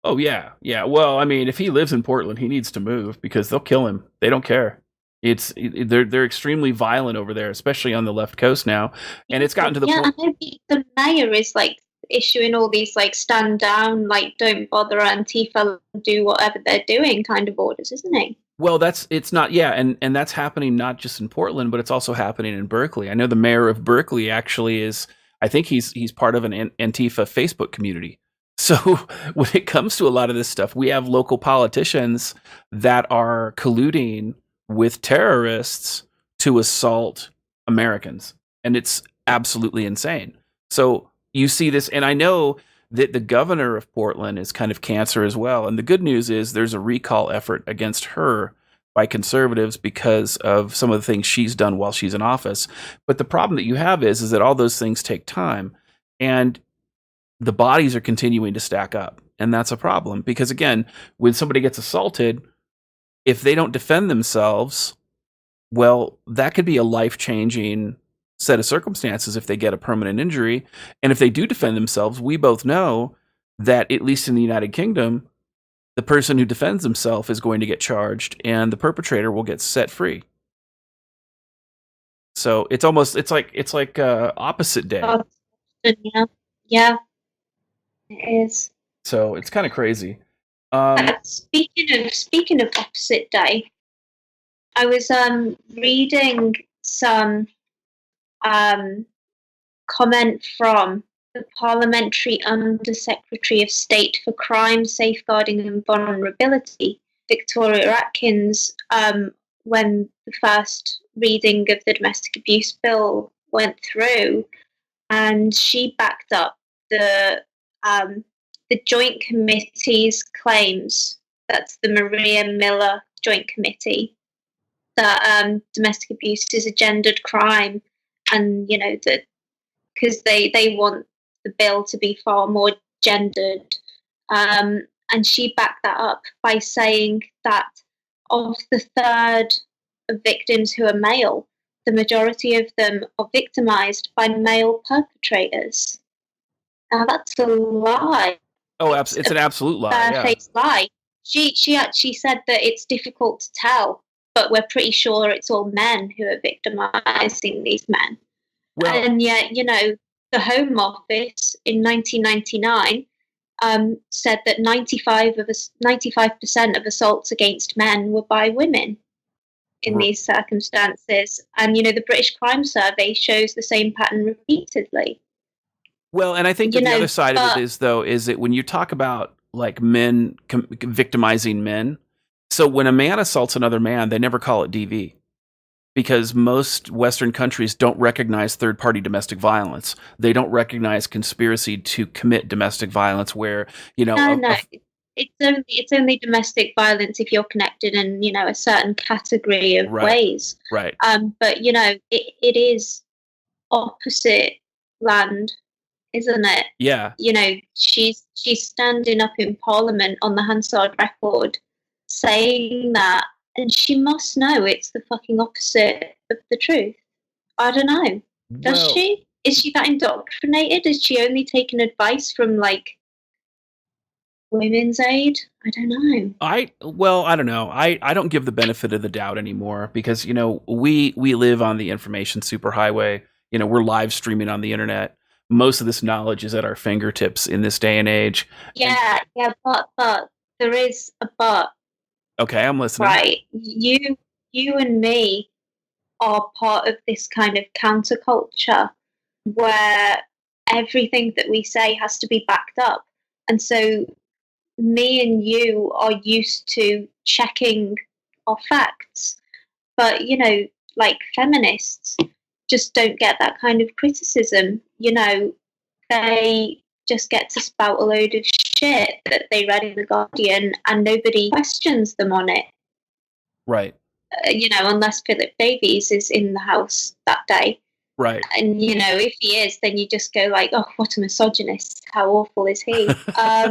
Speaker 1: Oh, yeah. Yeah. Well, if he lives in Portland, he needs to move because they'll kill him. They don't care. They're extremely violent over there, especially on the left coast now. And it's gotten to the point.
Speaker 2: Yeah, I know the mayor is like issuing all these like stand down, like don't bother Antifa, do whatever they're doing kind of orders, isn't he?
Speaker 1: Well, and that's happening not just in Portland, but it's also happening in Berkeley. I know the mayor of Berkeley actually is, I think he's part of an Antifa Facebook community. So when it comes to a lot of this stuff, we have local politicians that are colluding with terrorists to assault Americans. And it's absolutely insane. So you see this, and I know that the governor of Portland is kind of cancer as well. And the good news is there's a recall effort against her by conservatives because of some of the things she's done while she's in office. But the problem that you have is that all those things take time, and the bodies are continuing to stack up. And that's a problem because, again, when somebody gets assaulted, if they don't defend themselves, Well, that could be a life-changing set of circumstances if they get a permanent injury. And if they do defend themselves, we both know that, at least in the United Kingdom, the person who defends himself is going to get charged and the perpetrator will get set free. So it's like opposite day.
Speaker 2: Oh, yeah, yeah, it is.
Speaker 1: So it's kind of crazy.
Speaker 2: Speaking of opposite day, I was reading some comment from the Parliamentary Under-Secretary of State for Crime, Safeguarding and Vulnerability, Victoria Atkins, when the first reading of the domestic abuse bill went through, and she backed up the Joint Committee's claims. That's the Maria Miller Joint Committee, that domestic abuse is a gendered crime, and that because they want the bill to be far more gendered. And she backed that up by saying that of the third of victims who are male, the majority of them are victimized by male perpetrators. Now that's a lie.
Speaker 1: Oh, it's an absolute lie. Yeah.
Speaker 2: Barefaced lie. She actually said that it's difficult to tell, but we're pretty sure it's all men who are victimizing these men.
Speaker 1: Well,
Speaker 2: and yet, the Home Office in 1999 said that 95% of assaults against men were by women in these circumstances. And, the British Crime Survey shows the same pattern repeatedly.
Speaker 1: Well, and I think that the other side of it is that when you talk about like men victimizing men, so when a man assaults another man, they never call it DV. Because most Western countries don't recognize third-party domestic violence. They don't recognize conspiracy to commit domestic violence where,
Speaker 2: No. It's only domestic violence if you're connected in, a certain category of ways.
Speaker 1: Right.
Speaker 2: But, it is opposite land, isn't it?
Speaker 1: Yeah.
Speaker 2: She's standing up in Parliament on the Hansard record saying that, and she must know it's the fucking opposite of the truth. I don't know. Does she? Is she that indoctrinated? Is she only taking advice from, like, Women's Aid? I don't know.
Speaker 1: I don't know. I don't give the benefit of the doubt anymore because, we live on the information superhighway. We're live streaming on the internet. Most of this knowledge is at our fingertips in this day and age.
Speaker 2: Yeah, but there is a but.
Speaker 1: Okay, I'm listening.
Speaker 2: Right. You and me are part of this kind of counterculture where everything that we say has to be backed up. And so me and you are used to checking our facts. But, like feminists just don't get that kind of criticism. They just get to spout a load of shit that they read in The Guardian and nobody questions them on it.
Speaker 1: Right.
Speaker 2: Unless Philip Davies is in the house that day.
Speaker 1: Right.
Speaker 2: And, if he is, then you just go like, oh, what a misogynist. How awful is he? But I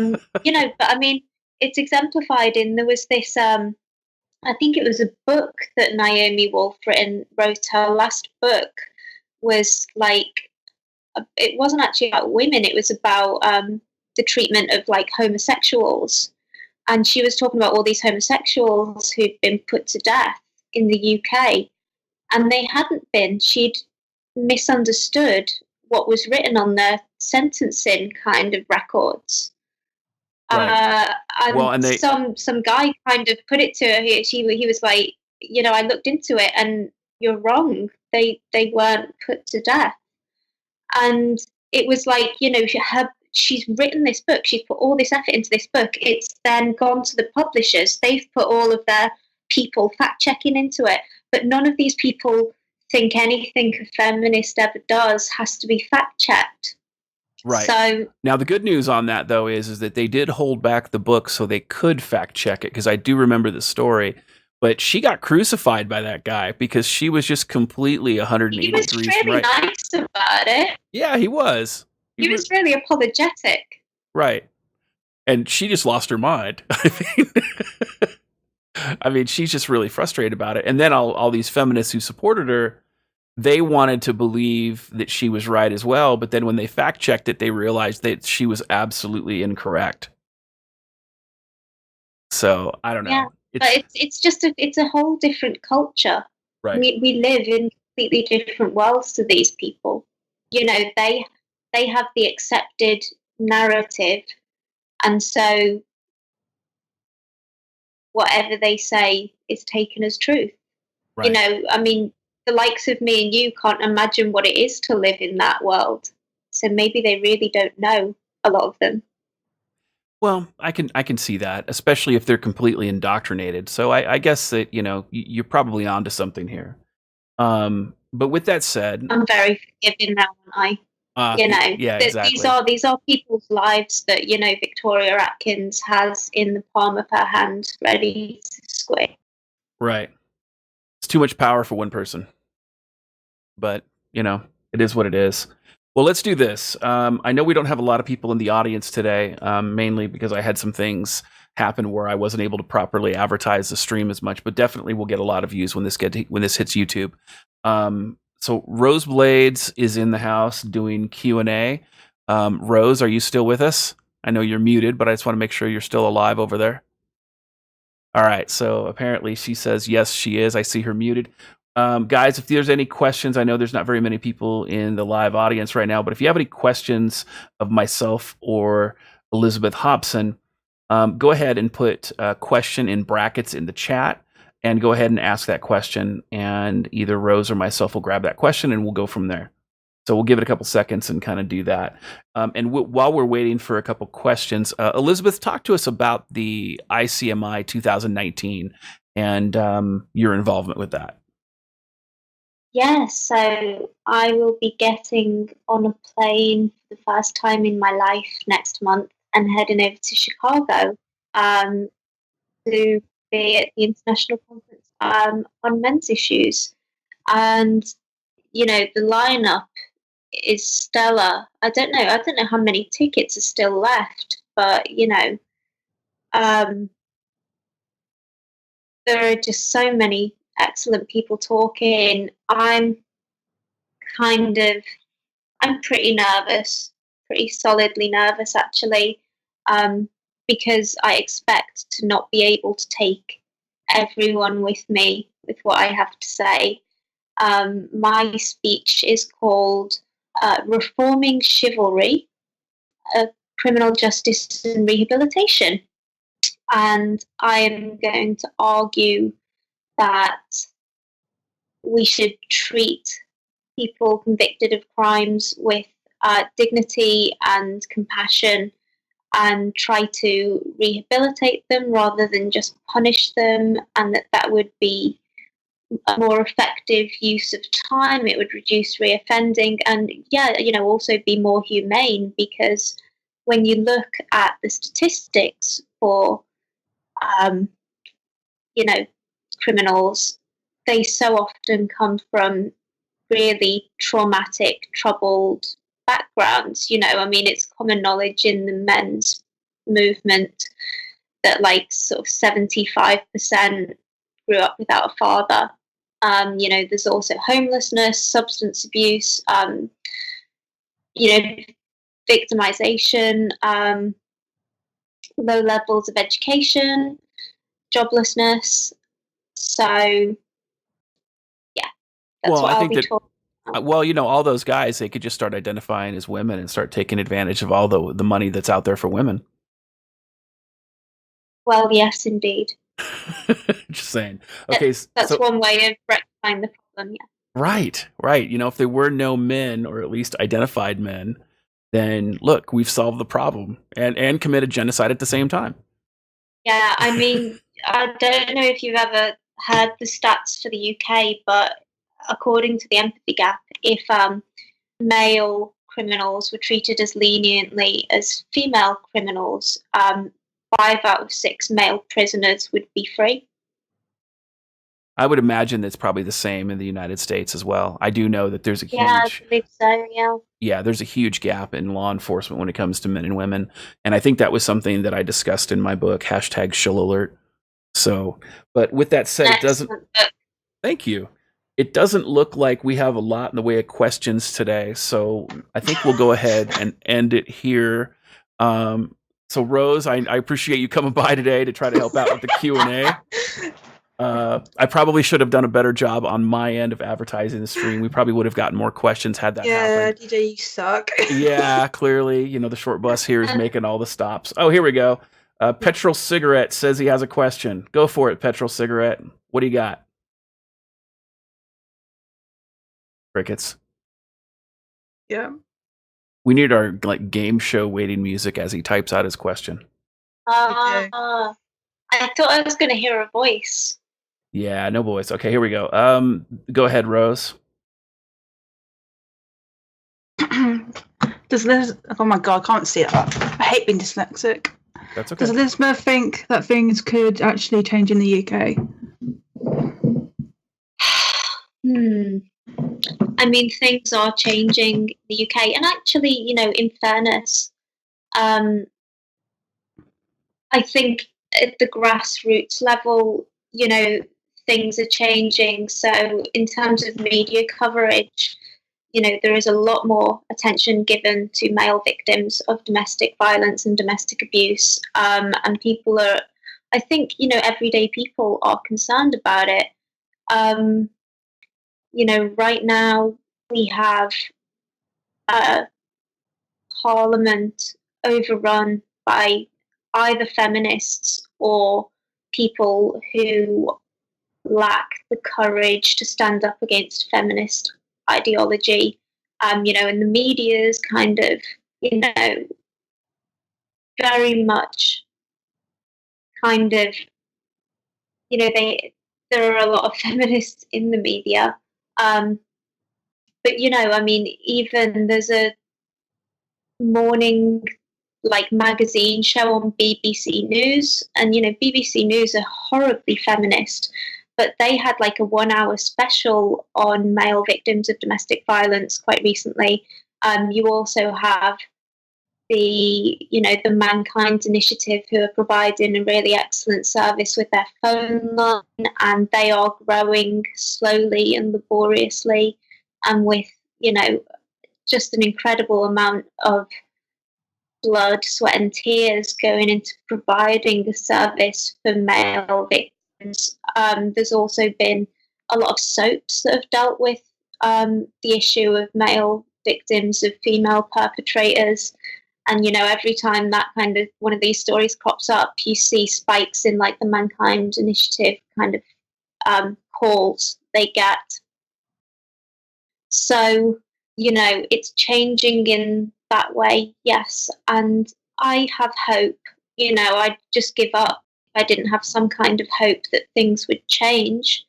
Speaker 2: mean, it's exemplified in, there was this, I think it was a book that Naomi Wolf wrote. Her last book was like, it wasn't actually about women. It was about the treatment of like homosexuals. And she was talking about all these homosexuals who'd been put to death in the UK. And they hadn't been. She'd misunderstood what was written on their sentencing kind of records.
Speaker 1: Right.
Speaker 2: And some guy kind of put it to her. He was like, I looked into it and you're wrong. They weren't put to death. And it was like, she's written this book. She's put all this effort into this book. It's then gone to the publishers. They've put all of their people fact-checking into it. But none of these people think anything a feminist ever does has to be fact-checked.
Speaker 1: Right.
Speaker 2: So
Speaker 1: now the good news on that, though, is that they did hold back the book so they could fact-check it, because I do remember the story. But she got crucified by that guy because she was just completely 180 degrees right.
Speaker 2: He was really nice about it.
Speaker 1: Yeah, he was.
Speaker 2: He was really apologetic.
Speaker 1: Right. And she just lost her mind. I mean, I mean, she's just really frustrated about it. And then all these feminists who supported her, they wanted to believe that she was right as well. But then when they fact checked it, they realized that she was absolutely incorrect. So I don't
Speaker 2: Yeah,
Speaker 1: know.
Speaker 2: but
Speaker 1: It's
Speaker 2: it's a whole different culture.
Speaker 1: right.
Speaker 2: We live in completely different worlds to these people. You know, they have the accepted narrative, and so whatever they say is taken as truth. You
Speaker 1: Right.
Speaker 2: know, I mean, the likes of me and you can't imagine what it is to live in that world. So maybe they really don't know, a lot of them.
Speaker 1: Well, I can see that, especially if they're completely indoctrinated. So I guess that you're probably onto something here. But with that said,
Speaker 2: I'm very forgiving now, aren't I? You know,
Speaker 1: yeah,
Speaker 2: that
Speaker 1: exactly.
Speaker 2: these are people's lives that, you know, Victoria Atkins has in the palm of her hand, ready to square.
Speaker 1: Right. It's too much power for one person, but it is what it is. Well, let's do this. I know we don't have a lot of people in the audience today, mainly because I had some things happen where I wasn't able to properly advertise the stream as much, but definitely we'll get a lot of views when when this hits YouTube. So Rose Blades is in the house doing Q&A. Rose, are you still with us? I know you're muted, but I just want to make sure you're still alive over there. All right. So apparently she says yes, she is. I see her muted. Guys, if there's any questions, I know there's not very many people in the live audience right now, but if you have any questions of myself or Elizabeth Hobson, go ahead and put a question in brackets in the chat and go ahead and ask that question. And either Rose or myself will grab that question and we'll go from there. So we'll give it a couple seconds and kind of do that. And while we're waiting for a couple questions, Elizabeth, talk to us about the ICMI 2019 and your involvement with that.
Speaker 2: Yeah, so I will be getting on a plane for the first time in my life next month and heading over to Chicago um, to be at the international conference on men's issues. And you know, the lineup is stellar. I don't know how many tickets are still left, but you know, um, there are just so many excellent people talking. Kind of, I'm pretty nervous, pretty solidly nervous actually, um, because I expect to not be able to take everyone with me with what I have to say. My speech is called Reforming Chivalry, Criminal Justice and Rehabilitation. And I am going to argue that we should treat people convicted of crimes with dignity and compassion and try to rehabilitate them rather than just punish them, and that would be a more effective use of time. It would reduce reoffending and, yeah, you know, also be more humane because when you look at the statistics for, um, you know, criminals, they so often come from really traumatic, troubled backgrounds. You know, I mean, it's common knowledge in the men's movement that like sort of 75% grew up without a father. You know, there's also homelessness, substance abuse, you know, victimization, low levels of education, joblessness. So, yeah, that's
Speaker 1: Well,
Speaker 2: what
Speaker 1: I
Speaker 2: I'll
Speaker 1: think
Speaker 2: be
Speaker 1: that
Speaker 2: talking about.
Speaker 1: all those guys, they could just start identifying as women and start taking advantage of all the money that's out there for women.
Speaker 2: Well, yes, indeed.
Speaker 1: Just saying.
Speaker 2: That,
Speaker 1: Okay,
Speaker 2: that's
Speaker 1: so
Speaker 2: one way of rectifying the problem, yeah.
Speaker 1: right, right. If there were no men, or at least identified men, then look, we've solved the problem and committed genocide at the same time.
Speaker 2: Yeah, I mean, I don't know if you've ever heard the stats for the UK, but according to the Empathy Gap, if male criminals were treated as leniently as female criminals, 5 out of 6 male prisoners would be free.
Speaker 1: I would imagine that's probably the same in the United States as well. I do know that there's a
Speaker 2: Yeah, I
Speaker 1: huge
Speaker 2: believe so, yeah.
Speaker 1: there's a huge gap in law enforcement when it comes to men and women. And I think that was something that I discussed in my book, hashtag shill alert. So, but with that said, it doesn't.
Speaker 2: Excellent book.
Speaker 1: Thank you. It doesn't look like we have a lot in the way of questions today, so I think we'll go ahead and end it here. So, Rose, I appreciate you coming by today to try to help out with the Q&A. I probably should have done a better job on my end of advertising the stream. We probably would have gotten more questions had that happened.
Speaker 3: Yeah, DJ, you suck.
Speaker 1: Yeah, clearly, the short bus here is making all the stops. Oh, here we go. Petrol Cigarette says he has a question. Go for it, Petrol Cigarette. What do you got? Crickets.
Speaker 3: Yeah.
Speaker 1: We need our game show waiting music as he types out his question.
Speaker 2: I thought I was going to hear a voice.
Speaker 1: Yeah, no voice. Okay, here we go. Go ahead, Rose.
Speaker 3: Does Liz? Oh my god, I can't see it. I hate being dyslexic.
Speaker 1: That's okay.
Speaker 3: Does Elizabeth think that things could actually change in the UK?
Speaker 2: I mean, things are changing in the UK, and actually, in fairness, I think at the grassroots level, things are changing. So, in terms of media coverage, there is a lot more attention given to male victims of domestic violence and domestic abuse, and people are, I think, everyday people are concerned about it. Right now we have Parliament overrun by either feminists or people who lack the courage to stand up against feminist ideology. And the media is kind of, very much kind of, there are a lot of feminists in the media. But even there's a morning magazine show on BBC News, and BBC News are horribly feminist, but they had a 1-hour special on male victims of domestic violence quite recently. You also have the Mankind Initiative, who are providing a really excellent service with their phone line, and they are growing slowly and laboriously, and with just an incredible amount of blood, sweat and tears going into providing the service for male victims. There's also been a lot of soaps that have dealt with the issue of male victims of female perpetrators. And, every time that kind of one of these stories crops up, you see spikes in the Mankind Initiative kind of calls they get. So, it's changing in that way, yes. And I have hope. I'd just give up if I didn't have some kind of hope that things would change.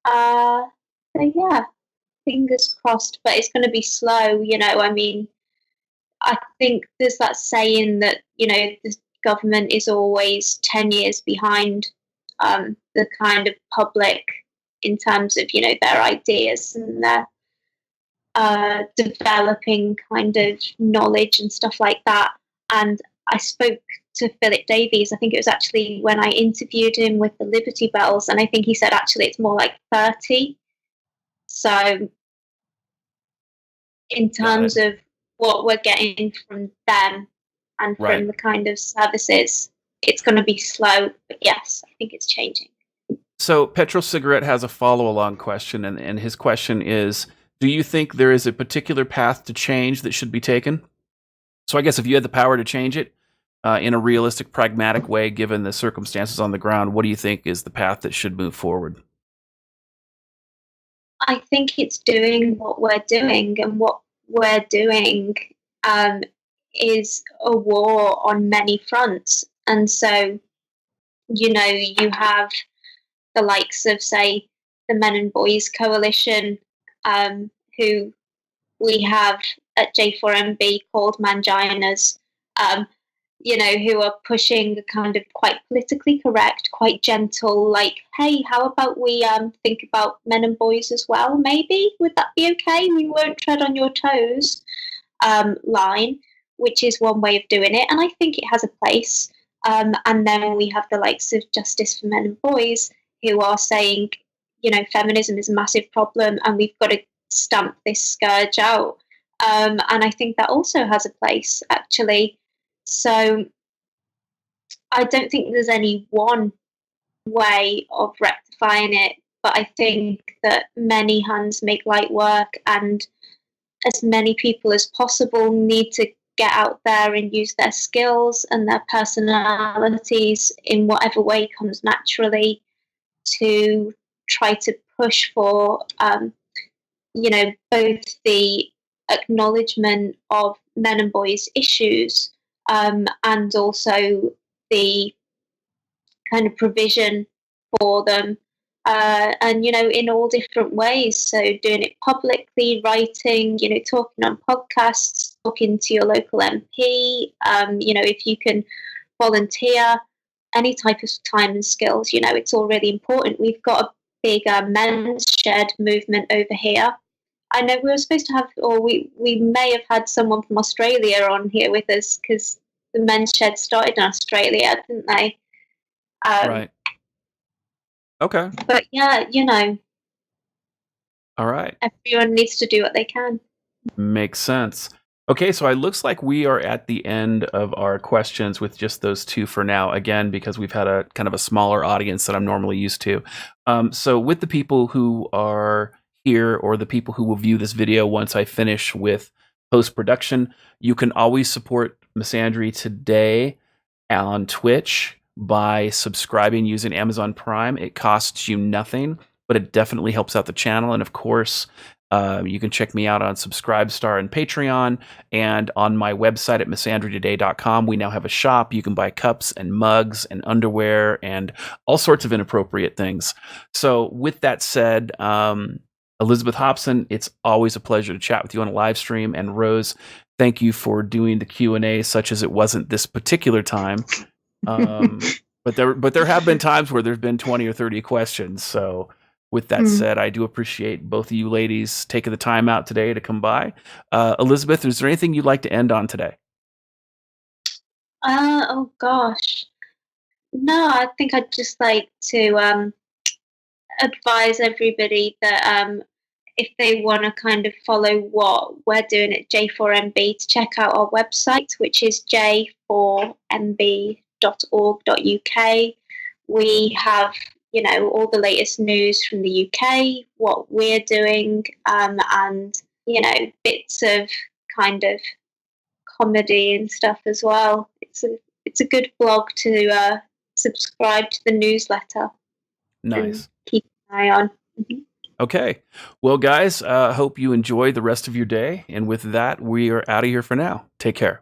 Speaker 2: So, yeah, fingers crossed. But it's going to be slow, I think there's that saying that, the government is always 10 years behind the kind of public in terms of, their ideas and their developing kind of knowledge and stuff like that. And I spoke to Philip Davies, I think it was actually when I interviewed him with the Liberty Bells, and I think he said actually it's more like 30. So in terms of what we're getting from them and from the kind of services, it's going to be slow, but yes, I think it's changing.
Speaker 1: So Petrol Cigarette has a follow-along question, and his question is, do you think there is a particular path to change that should be taken? So I guess if you had the power to change it in a realistic, pragmatic way, given the circumstances on the ground, what do you think is the path that should move forward?
Speaker 2: I think it's doing what we're doing, and what we're doing is a war on many fronts. And so, you have the likes of, say, the Men and Boys Coalition, who we have at J4MB called Manginas, who are pushing a kind of quite politically correct, quite gentle, hey, how about we think about men and boys as well, maybe? Would that be okay? We won't tread on your toes line, which is one way of doing it. And I think it has a place. And then we have the likes of Justice for Men and Boys who are saying, feminism is a massive problem and we've got to stamp this scourge out. And I think that also has a place, actually. So I don't think there's any one way of rectifying it, but I think that many hands make light work, and as many people as possible need to get out there and use their skills and their personalities in whatever way comes naturally to try to push for, both the acknowledgement of men and boys issues, and also the kind of provision for them, and in all different ways. So doing it publicly, writing, talking on podcasts, talking to your local MP, if you can volunteer, any type of time and skills, it's all really important. We've got a big men's shed movement over here. I know we were supposed to have, or we may have had someone from Australia on here with us, because the men's shed started in Australia, didn't they?
Speaker 1: Right. Okay.
Speaker 2: But yeah,
Speaker 1: All right.
Speaker 2: everyone needs to do what they can.
Speaker 1: Makes sense. Okay, so it looks like we are at the end of our questions with just those two for now, again, because we've had a kind of a smaller audience than I'm normally used to. So with the people who are here, or the people who will view this video once I finish with post-production, you can always support Misandry today on Twitch by subscribing using Amazon Prime. It costs you nothing, but it definitely helps out the channel. And of course, you can check me out on Subscribestar and Patreon, and on my website at misandrytoday.com. We now have a shop. You can buy cups and mugs and underwear and all sorts of inappropriate things. So with that said, Elizabeth Hobson, it's always a pleasure to chat with you on a live stream. And Rose, thank you for doing the Q&A, such as it wasn't this particular time. But there have been times where there's been 20 or 30 questions. So with that said, I do appreciate both of you ladies taking the time out today to come by. Elizabeth, is there anything you'd like to end on today?
Speaker 2: Oh gosh. No, I think I'd just like to advise everybody that if they want to kind of follow what we're doing at J4MB, to check out our website, which is j4mb.org.uk. We have, all the latest news from the UK, what we're doing, and, bits of kind of comedy and stuff as well. It's a good blog to subscribe to the newsletter.
Speaker 1: Nice.
Speaker 2: Keep an eye on. Mm-hmm.
Speaker 1: Okay. Well, guys, hope you enjoy the rest of your day. And with that, we are out of here for now. Take care.